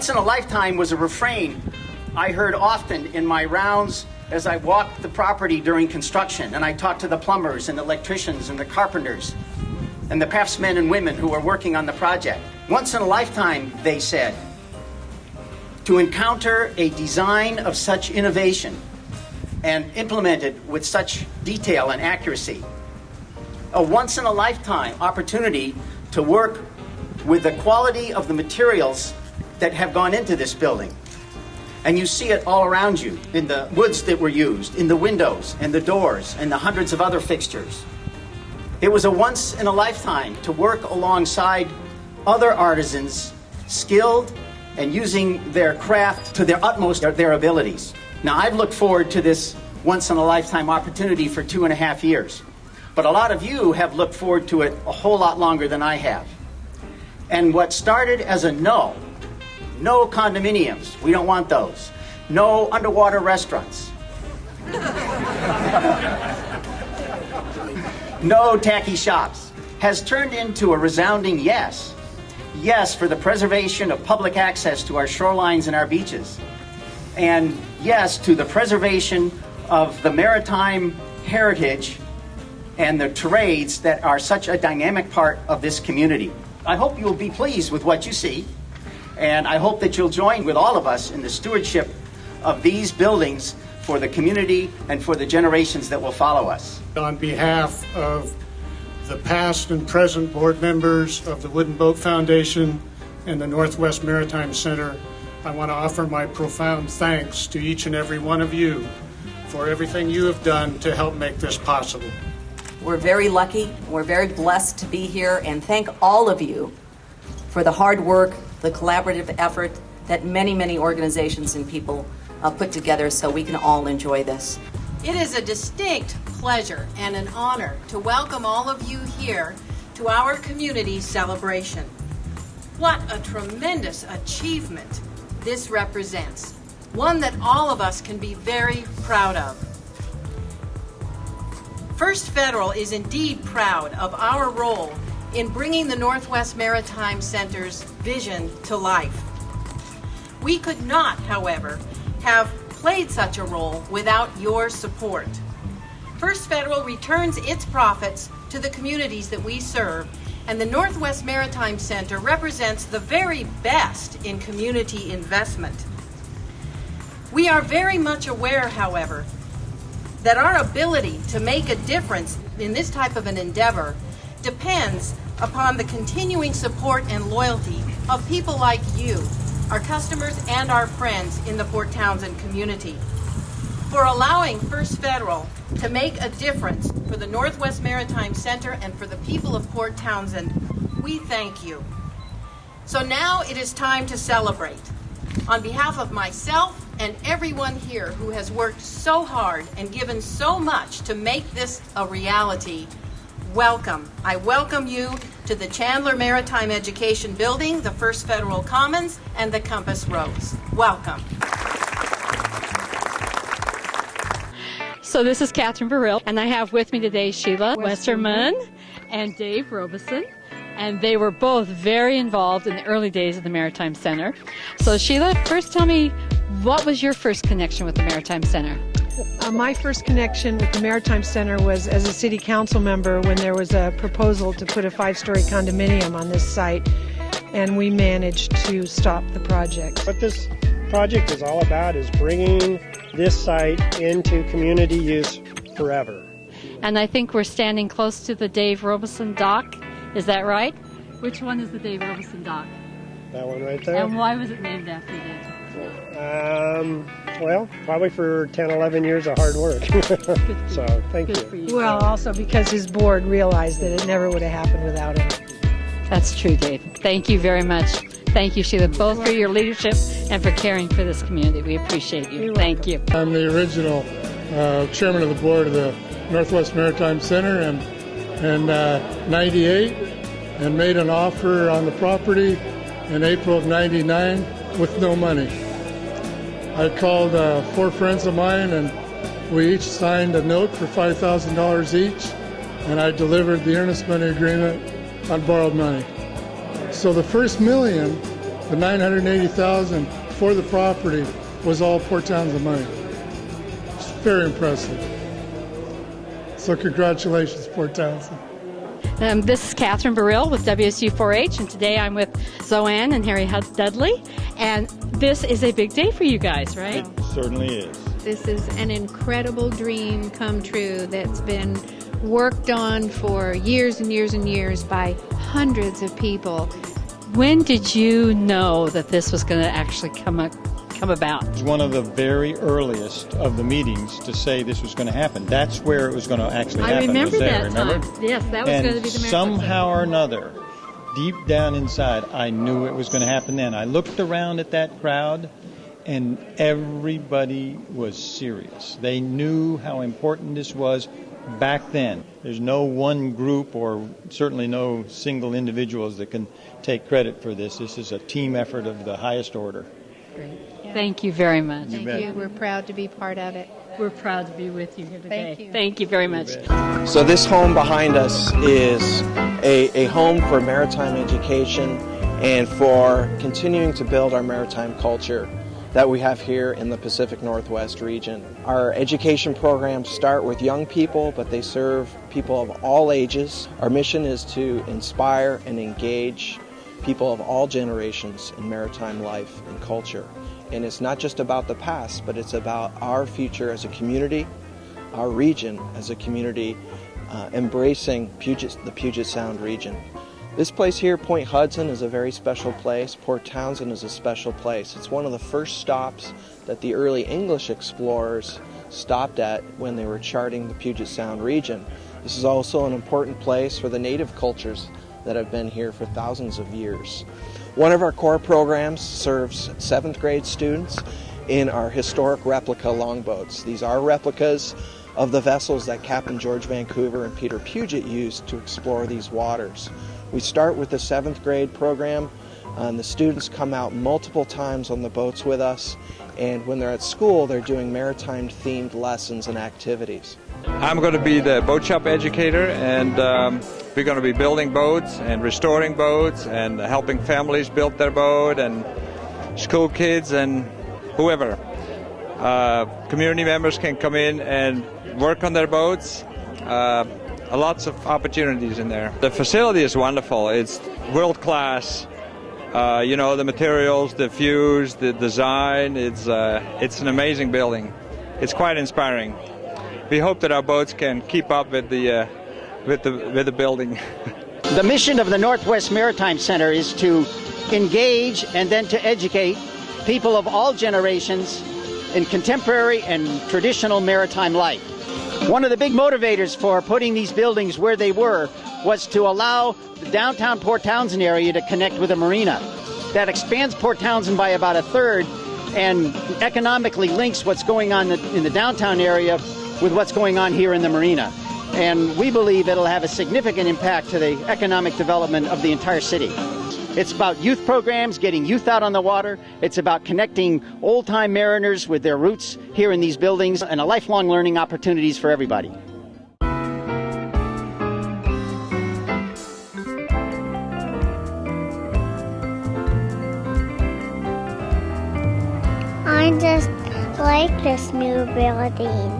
Once in a lifetime was a refrain I heard often in my rounds as I walked the property during construction, and I talked to the plumbers and the electricians and the carpenters and the craftsmen and women who were working on the project. Once in a lifetime, they said, to encounter a design of such innovation and implement it with such detail and accuracy. A once in a lifetime opportunity to work with the quality of the materials that have gone into this building. And you see it all around you, in the woods that were used, in the windows and the doors and the hundreds of other fixtures. It was a once in a lifetime to work alongside other artisans, skilled and using their craft to their utmost of their abilities. Now, I've looked forward to this once in a lifetime opportunity for 2.5 years, but a lot of you have looked forward to it a whole lot longer than I have. And what started as a no condominiums, we don't want those. No underwater restaurants. No tacky shops, has turned into a resounding yes. Yes for the preservation of public access to our shorelines and our beaches. And yes to the preservation of the maritime heritage and the trades that are such a dynamic part of this community. I hope you'll be pleased with what you see, and I hope that you'll join with all of us in the stewardship of these buildings for the community and for the generations that will follow us. On behalf of the past and present board members of the Wooden Boat Foundation and the Northwest Maritime Center, I want to offer my profound thanks to each and every one of you for everything you have done to help make this possible. We're very lucky, we're very blessed to be here, and thank all of you for the hard work, the collaborative effort that many organizations and people put together so we can all enjoy this. It is a distinct pleasure and an honor to welcome all of you here to our community celebration. What a tremendous achievement this represents, one that all of us can be very proud of. First Federal is indeed proud of our role in bringing the Northwest Maritime Center's vision to life. We could not, however, have played such a role without your support. First Federal returns its profits to the communities that we serve, and the Northwest Maritime Center represents the very best in community investment. We are very much aware, however, that our ability to make a difference in this type of an endeavor depends upon the continuing support and loyalty of people like you, our customers and our friends in the Port Townsend community. For allowing First Federal to make a difference for the Northwest Maritime Center and for the people of Port Townsend, we thank you. So now it is time to celebrate. On behalf of myself and everyone here who has worked so hard and given so much to make this a reality, welcome. I welcome you to the Chandler Maritime Education Building, the First Federal Commons, and the Compass Rose. Welcome. So this is Catherine Burrill, and I have with me today Sheila Westerman and Dave Robeson. And they were both very involved in the early days of the Maritime Center. So Sheila, first tell me, what was your first connection with the Maritime Center? My first connection with the Maritime Center was as a city council member when there was a proposal to put a 5-story condominium on this site, and we managed to stop the project. What this project is all about is bringing this site into community use forever. And I think we're standing close to the Dave Robeson dock. Is that right? Which one is the Dave Robeson dock? That one right there. And why was it named after you? Well, probably for 10, 11 years of hard work. So, thank you. Well, also because his board realized that it never would have happened without him. That's true, Dave. Thank you very much. Thank you, Sheila, both for your leadership and for caring for this community. We appreciate you. Thank you. I'm the original chairman of the board of the Northwest Maritime Center in 98, and made an offer on the property in April of 99 with no money. I called 4 friends of mine, and we each signed a note for $5,000 each, and I delivered the earnest money agreement on borrowed money. So the first $1 million the $980,000 for the property was all Port Townsend money. It's very impressive. So congratulations, Port Townsend. This is Catherine Burrill with WSU 4-H, and today I'm with Zoanne and Harry Dudley, and this is a big day for you guys, right? It certainly is. This is an incredible dream come true that's been worked on for years and years and years by hundreds of people. When did you know that this was going to actually come about? It was one of the very earliest of the meetings to say this was going to happen. That's where it was going to actually happen. I remember that remember? time. Yes, that was and going to be the somehow or another, deep down inside, I knew it was going to happen then. I looked around at that crowd, and everybody was serious. They knew how important this was back then. There's no one group or certainly no single individuals that can take credit for this. This is a team effort of the highest order. Great. Yeah. Thank you very much. Thank you. We're proud to be part of it. We're proud to be with you here today. Thank you. Thank you very much. So this home behind us is a home for maritime education and for continuing to build our maritime culture that we have here in the Pacific Northwest region. Our education programs start with young people, but they serve people of all ages. Our mission is to inspire and engage people of all generations in maritime life and culture. And it's not just about the past, but it's about our future as a community, our region as a community, embracing the Puget Sound region. This place here, Point Hudson, is a very special place. Port Townsend is a special place. It's one of the first stops that the early English explorers stopped at when they were charting the Puget Sound region. This is also an important place for the native cultures that have been here for thousands of years. One of our core programs serves 7th grade students in our historic replica longboats. These are replicas of the vessels that Captain George Vancouver and Peter Puget used to explore these waters. We start with the 7th grade program, and the students come out multiple times on the boats with us, and when they're at school, they're doing maritime-themed lessons and activities. I'm going to be the boat shop educator, and we're going to be building boats and restoring boats and helping families build their boat and school kids and whoever. Community members can come in and work on their boats. Lots of opportunities in there. The facility is wonderful. It's world class. The materials, the views, the design. It's an amazing building. It's quite inspiring. We hope that our boats can keep up with the building. The mission of the Northwest Maritime Center is to engage and then to educate people of all generations in contemporary and traditional maritime life. One of the big motivators for putting these buildings where they were was to allow the downtown Port Townsend area to connect with a marina. That expands Port Townsend by about a third and economically links what's going on in the downtown area with what's going on here in the marina. And we believe it'll have a significant impact to the economic development of the entire city. It's about youth programs, getting youth out on the water. It's about connecting old-time mariners with their roots here in these buildings, and a lifelong learning opportunities for everybody. I just like this new building.